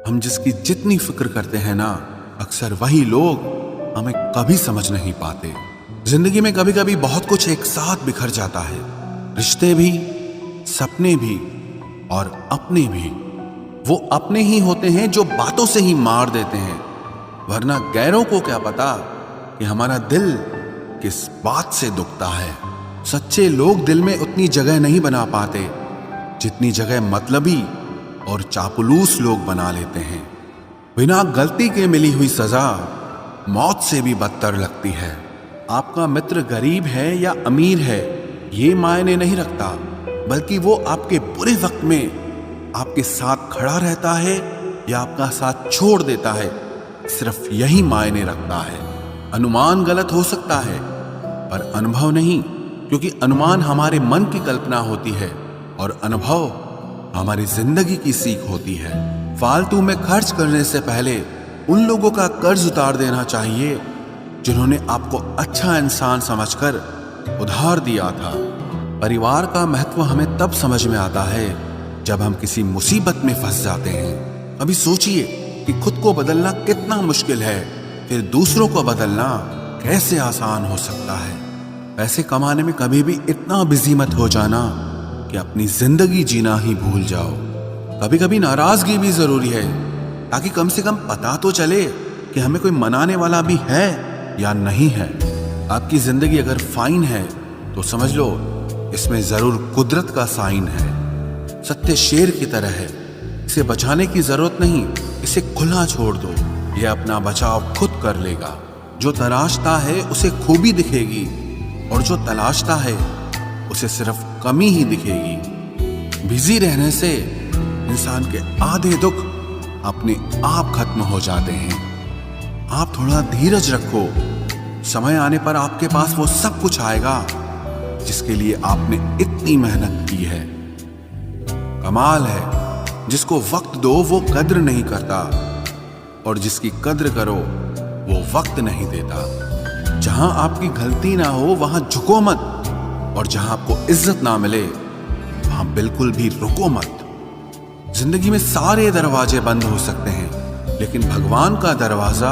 हम जिसकी जितनी फिक्र करते हैं ना, अक्सर वही लोग हमें कभी समझ नहीं पाते। जिंदगी में कभी कभी बहुत कुछ एक साथ बिखर जाता है, रिश्ते भी, सपने भी और अपने भी। वो अपने ही होते हैं जो बातों से ही मार देते हैं, वरना गैरों को क्या पता कि हमारा दिल किस बात से दुखता है। सच्चे लोग दिल में उतनी जगह नहीं बना पाते जितनी जगह मतलबी और चापलूस लोग बना लेते हैं। बिना गलती के मिली हुई सजा मौत से भी बदतर लगती है। आपका मित्र गरीब है या अमीर है ये मायने नहीं रखता, बल्कि वो आपके बुरे वक्त में आपके साथ खड़ा रहता है या आपका साथ छोड़ देता है, सिर्फ यही मायने रखता है। अनुमान गलत हो सकता है पर अनुभव नहीं, क्योंकि अनुमान हमारे मन की कल्पना होती है और अनुभव हमारी जिंदगी की सीख होती है। फालतू में खर्च करने से पहले उन लोगों का कर्ज उतार देना चाहिए जिन्होंने आपको अच्छा इंसान समझकर उधार दिया था। परिवार का महत्व हमें तब समझ में आता है जब हम किसी मुसीबत में फंस जाते हैं। अभी सोचिए कि खुद को बदलना कितना मुश्किल है, फिर दूसरों को बदलना कैसे आसान हो सकता है। पैसे कमाने में कभी भी इतना बिजी मत हो जाना कि अपनी जिंदगी जीना ही भूल जाओ। कभी कभी नाराजगी भी जरूरी है, ताकि कम से कम पता तो चले कि हमें कोई मनाने वाला भी है या नहीं है। आपकी जिंदगी अगर फाइन है तो समझ लो इसमें जरूर कुदरत का साइन है। सत्य शेर की तरह है, इसे बचाने की जरूरत नहीं, इसे खुला छोड़ दो, यह अपना बचाव खुद कर लेगा। जो तलाशता है उसे खूबी दिखेगी और जो तलाशता है उसे सिर्फ कमी ही दिखेगी। बिजी रहने से इंसान के आधे दुख अपने आप खत्म हो जाते हैं। आप थोड़ा धीरज रखो, समय आने पर आपके पास वो सब कुछ आएगा जिसके लिए आपने इतनी मेहनत की है। कमाल है जिसको वक्त दो वो कद्र नहीं करता, और जिसकी कद्र करो वो वक्त नहीं देता। जहां आपकी गलती ना हो वहां झुको मत, और जहां आपको इज्जत ना मिले वहां बिल्कुल भी रुको मत। जिंदगी में सारे दरवाजे बंद हो सकते हैं, लेकिन भगवान का दरवाजा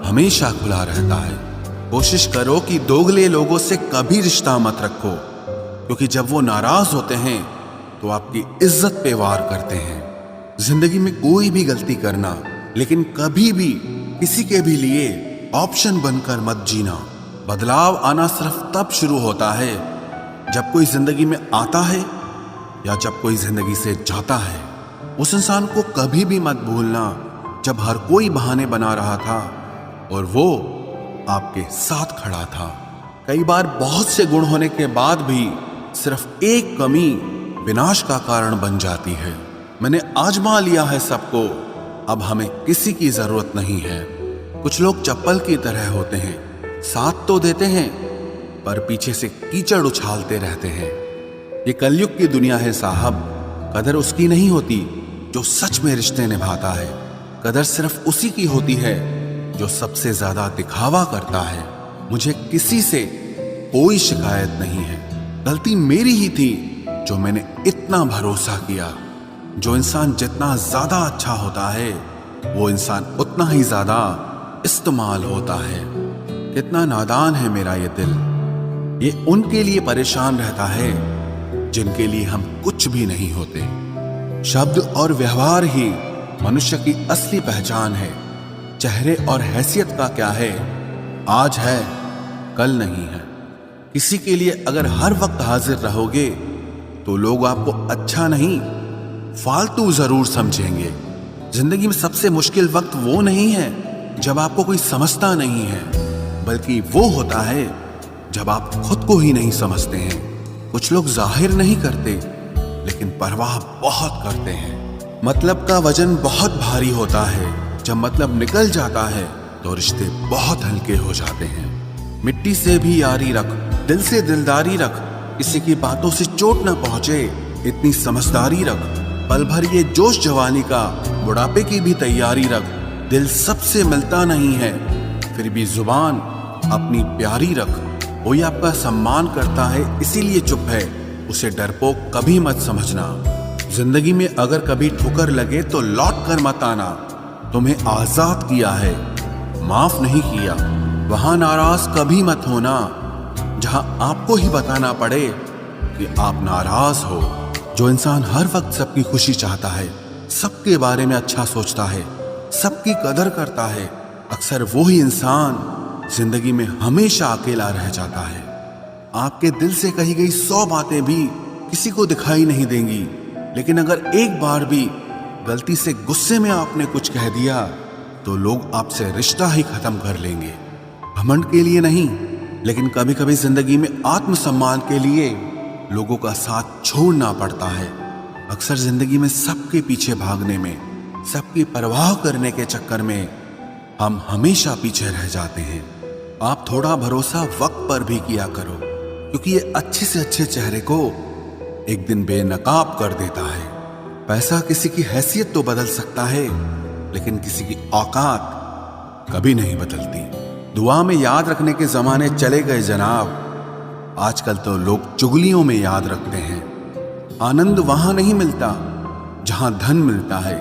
हमेशा खुला रहता है। कोशिश करो कि दोगले लोगों से कभी रिश्ता मत रखो, क्योंकि जब वो नाराज होते हैं तो आपकी इज्जत पे वार करते हैं। जिंदगी में कोई भी गलती करना, लेकिन कभी भी किसी के भी लिए ऑप्शन बनकर मत जीना। बदलाव आना सिर्फ तब शुरू होता है जब कोई जिंदगी में आता है या जब कोई जिंदगी से जाता है। उस इंसान को कभी भी मत भूलना जब हर कोई बहाने बना रहा था और वो आपके साथ खड़ा था। कई बार बहुत से गुण होने के बाद भी सिर्फ एक कमी विनाश का कारण बन जाती है। मैंने आजमा लिया है सबको, अब हमें किसी की जरूरत नहीं है। कुछ लोग चप्पल की तरह होते हैं, साथ तो देते हैं पर पीछे से कीचड़ उछालते रहते हैं। ये कलयुग की दुनिया है साहब। कदर उसकी नहीं होती जो सच में रिश्ते निभाता है, कदर सिर्फ उसी की होती है जो सबसे ज्यादा दिखावा करता है। मुझे किसी से कोई शिकायत नहीं है, गलती मेरी ही थी जो मैंने इतना भरोसा किया। जो इंसान जितना ज्यादा अच्छा होता है वो इंसान उतना ही ज्यादा इस्तेमाल होता है। कितना नादान है मेरा ये दिल, ये उनके लिए परेशान रहता है जिनके लिए हम कुछ भी नहीं होते। शब्द और व्यवहार ही मनुष्य की असली पहचान है। चेहरे और हैसियत का क्या है, आज है कल नहीं है। किसी के लिए अगर हर वक्त हाजिर रहोगे तो लोग आपको अच्छा नहीं फालतू जरूर समझेंगे। जिंदगी में सबसे मुश्किल वक्त वो नहीं है जब आपको कोई समझता नहीं है, बल्कि वो होता है जब आप खुद को ही नहीं समझते हैं। कुछ लोग जाहिर नहीं करते लेकिन परवाह बहुत करते हैं। मतलब का वजन बहुत भारी होता है, जब मतलब निकल जाता है तो रिश्ते बहुत हल्के हो जाते हैं। मिट्टी से भी यारी रख, दिल से दिलदारी रख, किसी की बातों से चोट ना पहुंचे इतनी समझदारी रख। पल भर ये जोश जवानी का, बुढ़ापे की भी तैयारी रख। दिल सबसे मिलता नहीं है, फिर भी जुबान अपनी प्यारी रख। कोई आपका सम्मान करता है इसीलिए चुप है, उसे डरपोक कभी मत समझना। जिंदगी में अगर कभी ठुकर लगे तो लौट कर मत आना। तुम्हें आजाद किया है, माफ नहीं किया। वहां नाराज कभी मत होना जहां आपको ही बताना पड़े कि आप नाराज हो। जो इंसान हर वक्त सबकी खुशी चाहता है, सबके बारे में अच्छा सोचता है, सबकी कदर करता है, अक्सर वो ही इंसान जिंदगी में हमेशा अकेला रह जाता है। आपके दिल से कही गई 100 बातें भी किसी को दिखाई नहीं देंगी, लेकिन अगर एक बार भी गलती से गुस्से में आपने कुछ कह दिया तो लोग आपसे रिश्ता ही खत्म कर लेंगे। घमंड के लिए नहीं, लेकिन कभी कभी जिंदगी में आत्मसम्मान के लिए लोगों का साथ छोड़ना पड़ता है। अक्सर जिंदगी में सबके पीछे भागने में, सबकी परवाह करने के चक्कर में हम हमेशा पीछे रह जाते हैं। आप थोड़ा भरोसा वक्त पर भी किया करो, क्योंकि ये अच्छे से अच्छे चेहरे को एक दिन बेनकाब कर देता है। पैसा किसी की हैसियत तो बदल सकता है, लेकिन किसी की औकात कभी नहीं बदलती। दुआ में याद रखने के जमाने चले गए जनाब, आजकल तो लोग चुगलियों में याद रखते हैं। आनंद वहां नहीं मिलता जहां धन मिलता है,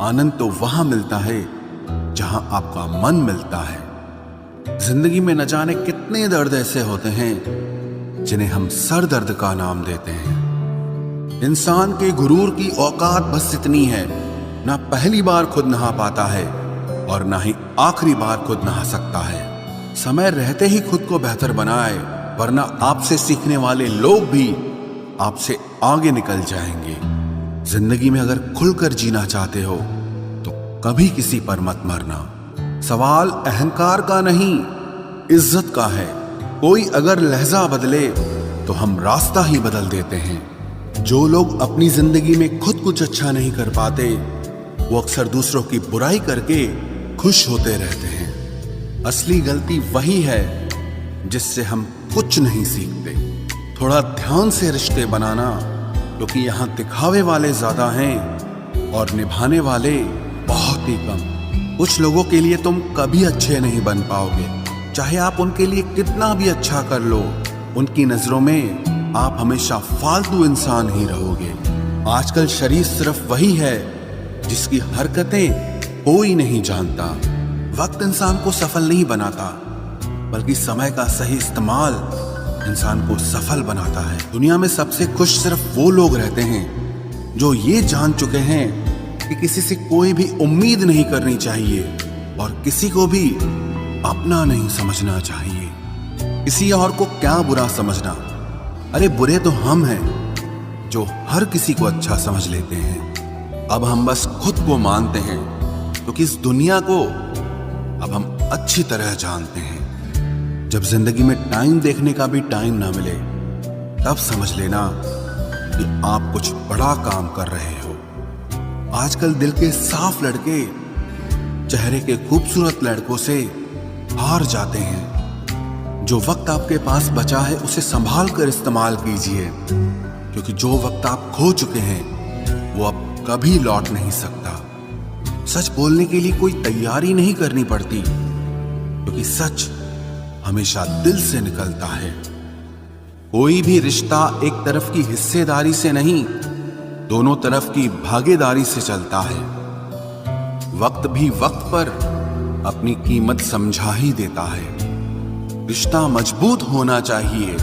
आनंद तो वहां मिलता है जहां आपका मन मिलता है। जिंदगी में न जाने कितने दर्द ऐसे होते हैं जिन्हें हम सर दर्द का नाम देते हैं। इंसान के गुरूर की औकात बस इतनी है, ना पहली बार खुद नहा पाता है और ना ही आखिरी बार खुद नहा सकता है। समय रहते ही खुद को बेहतर बनाए, वरना आपसे सीखने वाले लोग भी आपसे आगे निकल जाएंगे। जिंदगी में अगर खुलकर जीना चाहते हो तो कभी किसी पर मत मरना। सवाल अहंकार का नहीं, इज्जत का है। कोई अगर लहजा बदले तो हम रास्ता ही बदल देते हैं। जो लोग अपनी जिंदगी में खुद कुछ अच्छा नहीं कर पाते, वो अक्सर दूसरों की बुराई करके खुश होते रहते हैं। असली गलती वही है जिससे हम कुछ नहीं सीखते। थोड़ा ध्यान से रिश्ते बनाना, क्योंकि यहाँ दिखावे वाले ज्यादा हैं और निभाने वाले बहुत ही कम। कुछ लोगों के लिए तुम कभी अच्छे नहीं बन पाओगे, चाहे आप उनके लिए कितना भी अच्छा कर लो। उनकी नजरों में आप हमेशा फालतू इंसान ही रहोगे। आजकल शरीर सिर्फ वही है जिसकी हरकतें कोई नहीं जानता। वक्त इंसान को सफल नहीं बनाता, बल्कि समय का सही इस्तेमाल इंसान को सफल बनाता है। दुनिया में सबसे खुश सिर्फ वो लोग रहते हैं जो ये जान चुके हैं कि किसी से कोई भी उम्मीद नहीं करनी चाहिए और किसी को भी अपना नहीं समझना चाहिए। किसी और को क्या बुरा समझना, अरे बुरे तो हम हैं जो हर किसी को अच्छा समझ लेते हैं। अब हम बस खुद को मानते हैं, क्योंकि इस दुनिया को अब हम अच्छी तरह जानते हैं। जब जिंदगी में टाइम देखने का भी टाइम ना मिले, तब समझ लेना कि आप कुछ बड़ा काम कर रहे हो। आजकल दिल के साफ लड़के चेहरे के खूबसूरत लड़कों से हार जाते हैं। जो वक्त आपके पास बचा है उसे संभाल कर इस्तेमाल कीजिए, क्योंकि जो वक्त आप खो चुके हैं वो अब कभी लौट नहीं सकता। सच बोलने के लिए कोई तैयारी नहीं करनी पड़ती, क्योंकि सच हमेशा दिल से निकलता है। कोई भी रिश्ता एक तरफ की हिस्सेदारी से नहीं, दोनों तरफ की भागीदारी से चलता है। वक्त भी वक्त पर अपनी कीमत समझा ही देता है। रिश्ता मजबूत होना चाहिए,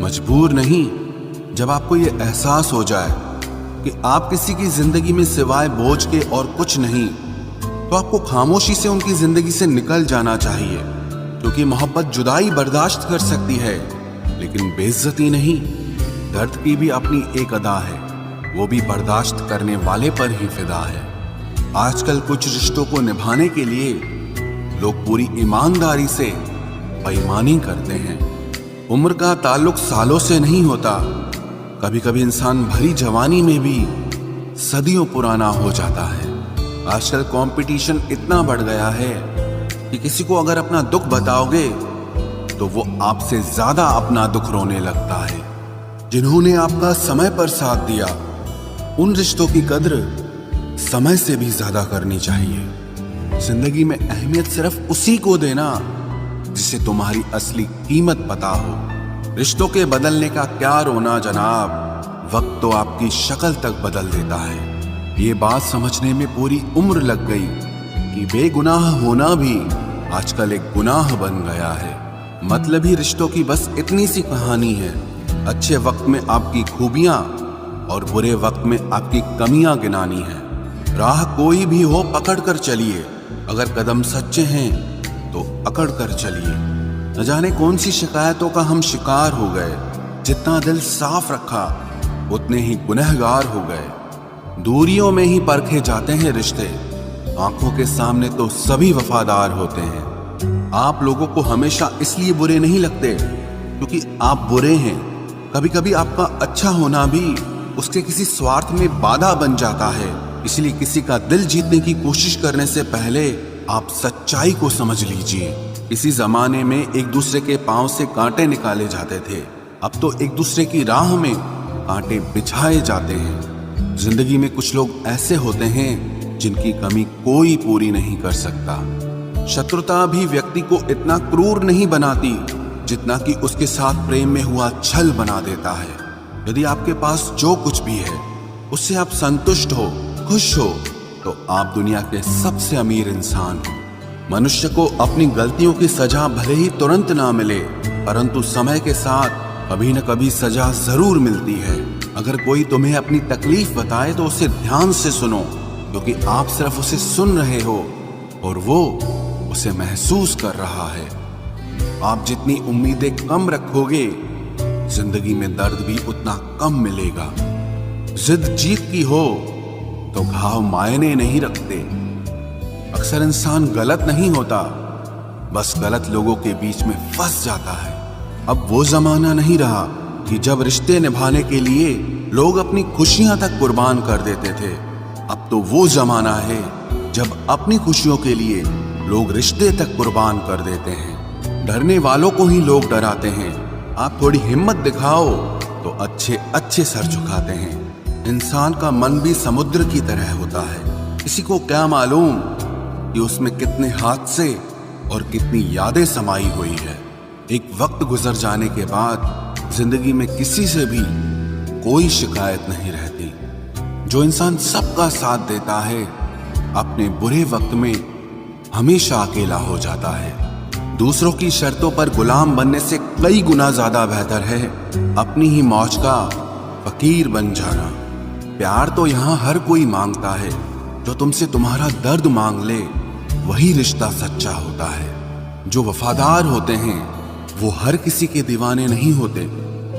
मजबूर नहीं। जब आपको ये एहसास हो जाए कि आप किसी की जिंदगी में सिवाय बोझ के और कुछ नहीं, तो आपको खामोशी से उनकी जिंदगी से निकल जाना चाहिए, क्योंकि मोहब्बत जुदाई बर्दाश्त कर सकती है, लेकिन बेइज्जती नहीं। दर्द की भी अपनी एक अदा है, वो भी बर्दाश्त करने वाले पर ही फिदा है। आजकल कुछ रिश्तों को निभाने के लिए लोग पूरी ईमानदारी से बेईमानी करते हैं। उम्र का ताल्लुक सालों से नहीं होता, कभी कभी इंसान भरी जवानी में भी सदियों पुराना हो जाता है। आजकल कंपटीशन इतना बढ़ गया है कि किसी को अगर अपना दुख बताओगे तो वो आपसे ज्यादा अपना दुख रोने लगता है। जिन्होंने आपका समय पर साथ दिया, उन रिश्तों की कद्र समय से भी ज्यादा करनी चाहिए। जिंदगी में अहमियत सिर्फ उसी को देना जिसे तुम्हारी असली कीमत पता हो। रिश्तों के बदलने का क्या रोना जनाब, वक्त तो आपकी शक्ल तक बदल देता है। ये बात समझने में पूरी उम्र लग गई कि बेगुनाह होना भी आजकल एक गुनाह बन गया है। मतलबी रिश्तों की बस इतनी सी कहानी है। अच्छे वक्त में आपकी खूबियां और बुरे वक्त में आपकी कमियां गिनानी है। राह कोई भी हो पकड़ कर चलिए, अगर कदम सच्चे हैं तो अकड़ कर चलिए। न जाने कौन सी शिकायतों का हम शिकार हो गए। जितना दिल साफ रखा उतने ही गुनहगार हो गए। दूरियों में ही परखे जाते हैं रिश्ते, आंखों के सामने तो सभी वफादार होते हैं। आप लोगों को हमेशा इसलिए बुरे नहीं लगते क्योंकि आप बुरे हैं। कभी कभी आपका अच्छा होना भी उसके किसी स्वार्थ में बाधा बन जाता है। इसलिए किसी का दिल जीतने की कोशिश करने से पहले आप सच्चाई को समझ लीजिए। इसी जमाने में एक दूसरे के पांव से कांटे निकाले जाते थे, अब तो एक दूसरे की राह में कांटे बिछाए जाते हैं। जिंदगी में कुछ लोग ऐसे होते हैं जिनकी कमी कोई पूरी नहीं कर सकता। शत्रुता भी व्यक्ति को इतना क्रूर नहीं बनाती जितना कि उसके साथ प्रेम में हुआ छल बना देता है। यदि आपके पास जो कुछ भी है उससे आप संतुष्ट हो, खुश हो, तो आप दुनिया के सबसे अमीर इंसान हो। मनुष्य को अपनी गलतियों की सजा भले ही तुरंत ना मिले, परंतु समय के साथ कभी न कभी सजा जरूर मिलती है। अगर कोई तुम्हें अपनी तकलीफ बताए तो उसे ध्यान से सुनो, क्योंकि आप सिर्फ उसे सुन रहे हो और वो उसे महसूस कर रहा है। आप जितनी उम्मीदें कम रखोगे, जिंदगी में दर्द भी उतना कम मिलेगा। जिद जीत की हो तो घाव मायने नहीं रखते। अक्सर इंसान गलत नहीं होता, बस गलत लोगों के बीच में फंस जाता है। अब वो जमाना नहीं रहा कि जब रिश्ते निभाने के लिए लोग अपनी खुशियां तक कुर्बान कर देते थे। अब तो वो जमाना है जब अपनी खुशियों के लिए लोग रिश्ते तक कुर्बान कर देते हैं। डरने वालों को ही लोग डराते हैं। आप थोड़ी हिम्मत दिखाओ तो अच्छे अच्छे सर झुकाते हैं। इंसान का मन भी समुद्र की तरह होता है। किसी को क्या मालूम कि उसमें कितने हादसे और कितनी यादें समाई हुई है। एक वक्त गुजर जाने के बाद जिंदगी में किसी से भी कोई शिकायत नहीं रहती। जो इंसान सबका साथ देता है, अपने बुरे वक्त में हमेशा अकेला हो जाता है। दूसरों की शर्तों पर गुलाम बनने से कई गुना ज्यादा बेहतर है अपनी ही मौज का फकीर बन जाना। प्यार तो यहाँ हर कोई मांगता है। जो तुमसे तुम्हारा दर्द मांग ले, वही रिश्ता सच्चा होता है। जो वफादार होते हैं वो हर किसी के दीवाने नहीं होते।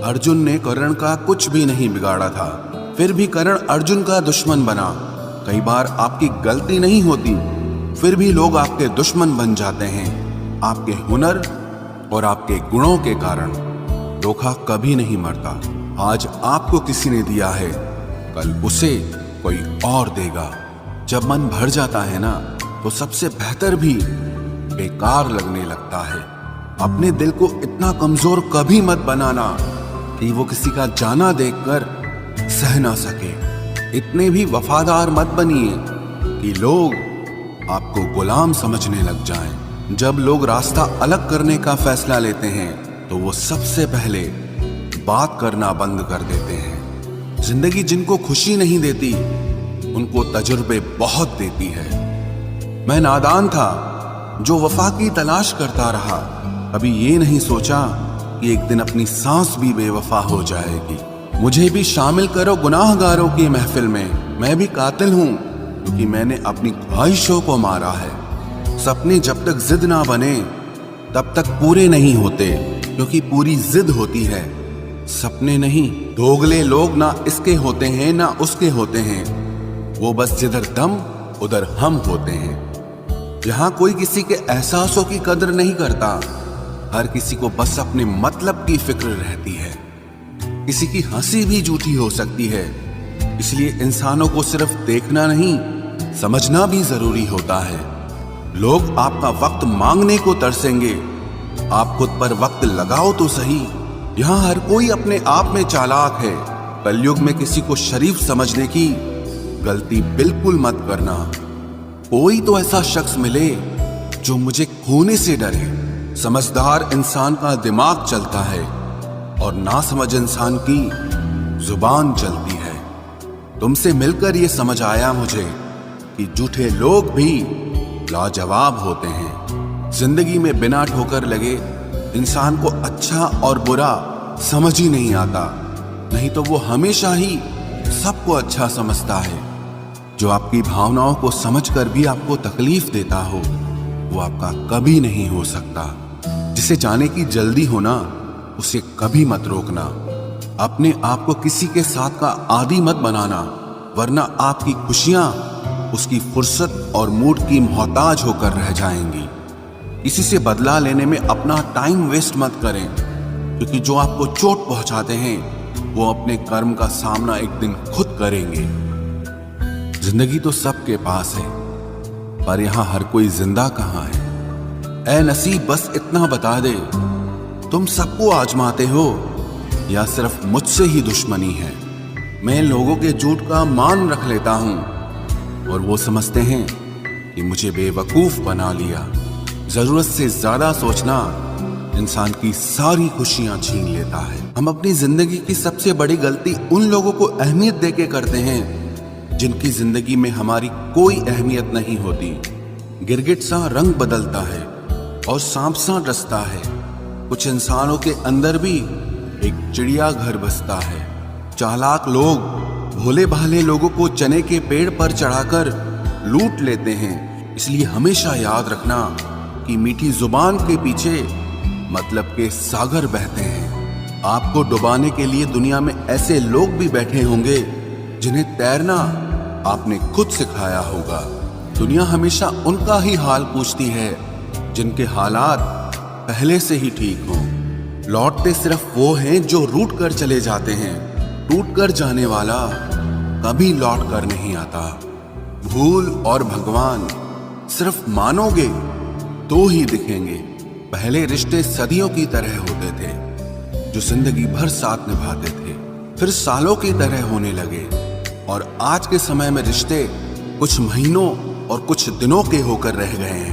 अर्जुन ने कर्ण का कुछ भी नहीं बिगाड़ा था, फिर भी कर्ण अर्जुन का दुश्मन बना। कई बार आपकी गलती नहीं होती, फिर भी लोग आपके दुश्मन बन जाते हैं, आपके हुनर और आपके गुणों के कारण। धोखा कभी नहीं मरता। आज आपको किसी ने दिया है, कल उसे कोई और देगा। जब मन भर जाता है ना, तो सबसे बेहतर भी बेकार लगने लगता है। अपने दिल को इतना कमजोर कभी मत बनाना कि वो किसी का जाना देखकर सह ना सके। इतने भी वफादार मत बनिए कि लोग आपको गुलाम समझने लग जाएं। जब लोग रास्ता अलग करने का फैसला लेते हैं तो वो सबसे पहले बात करना बंद कर देते हैं। जिंदगी जिनको खुशी नहीं देती, उनको तजुर्बे बहुत देती है। मैं नादान था जो वफा की तलाश करता रहा। कभी ये नहीं सोचा कि एक दिन अपनी सांस भी बेवफा हो जाएगी। मुझे भी शामिल करो गुनाहगारों की महफिल में। मैं भी कातिल हूँ क्योंकि मैंने अपनी ख्वाहिशों को मारा है। सपने जब तक जिद ना बने तब तक पूरे नहीं होते, क्योंकि पूरी जिद होती है, सपने नहीं। दोगले लोग ना इसके होते हैं ना उसके होते हैं, वो बस जिधर दम उधर हम होते हैं। यहाँ कोई किसी के एहसासों की कदर नहीं करता। हर किसी को बस अपने मतलब की फिक्र रहती है। किसी की हंसी भी झूठी हो सकती है, इसलिए इंसानों को सिर्फ देखना नहीं, समझना भी जरूरी होता है। लोग आपका वक्त मांगने को तरसेंगे, आप खुद पर वक्त लगाओ तो सही। यहाँ हर कोई अपने आप में चालाक है। कलयुग में किसी को शरीफ समझने की गलती बिल्कुल मत करना। कोई तो ऐसा शख्स मिले जो मुझे खोने से डरे। समझदार इंसान का दिमाग चलता है और नासमझ इंसान की जुबान चलती है। तुमसे मिलकर ये समझ आया मुझे कि झूठे लोग भी लाजवाब होते हैं। जिंदगी में बिना ठोकर लगे इंसान को अच्छा और बुरा समझ ही नहीं आता, नहीं तो वो हमेशा ही सबको अच्छा समझता है। जो आपकी भावनाओं को समझकर भी आपको तकलीफ देता हो वो आपका कभी नहीं हो सकता। जिसे जाने की जल्दी होना उसे कभी मत रोकना। अपने आप को किसी के साथ का आदी मत बनाना, वरना आपकी खुशियां उसकी फुर्सत और मूड की मोहताज होकर रह जाएंगी। किसी से बदला लेने में अपना टाइम वेस्ट मत करें, क्योंकि जो आपको चोट पहुंचाते हैं वो अपने कर्म का सामना एक दिन खुद करेंगे। जिंदगी तो सबके पास है, पर यहां हर कोई जिंदा कहां है। ऐ नसीब बस इतना बता दे, तुम सबको आजमाते हो या सिर्फ मुझसे ही दुश्मनी है। मैं लोगों के झूठ का मान रख लेता हूं और वो समझते हैं कि मुझे बेवकूफ बना लिया। जरूरत से ज्यादा सोचना इंसान की सारी खुशियां छीन लेता है। हम अपनी जिंदगी की सबसे बड़ी गलती उन लोगों को अहमियत देके करते हैं जिनकी जिंदगी में हमारी कोई अहमियत नहीं होती। गिरगिट सा रंग बदलता है और सांप सा डसता है। कुछ इंसानों के अंदर भी एक चिड़िया घर बसता है। चालाक लोग भोले भाले लोगों को चने के पेड़ पर चढ़ाकर लूट लेते हैं। इसलिए हमेशा याद रखना कि मीठी जुबान के पीछे मतलब के सागर बहते हैं। आपको डुबाने के लिए दुनिया में ऐसे लोग भी बैठे होंगे जिन्हें तैरना आपने खुद सिखाया होगा। दुनिया हमेशा उनका ही हाल पूछती है जिनके हालात पहले से ही ठीक हों। लौटते सिर्फ वो हैं जो रूठ कर चले जाते हैं। टूट कर जाने वाला कभी लौट कर नहीं आता। भूल और भगवान सिर्फ मानोगे तो ही दिखेंगे। पहले रिश्ते सदियों की तरह होते थे, जो जिंदगी भर साथ निभाते थे, फिर सालों की तरह होने लगे। और आज के समय में रिश्ते कुछ महीनों और कुछ दिनों के होकर रह गए हैं।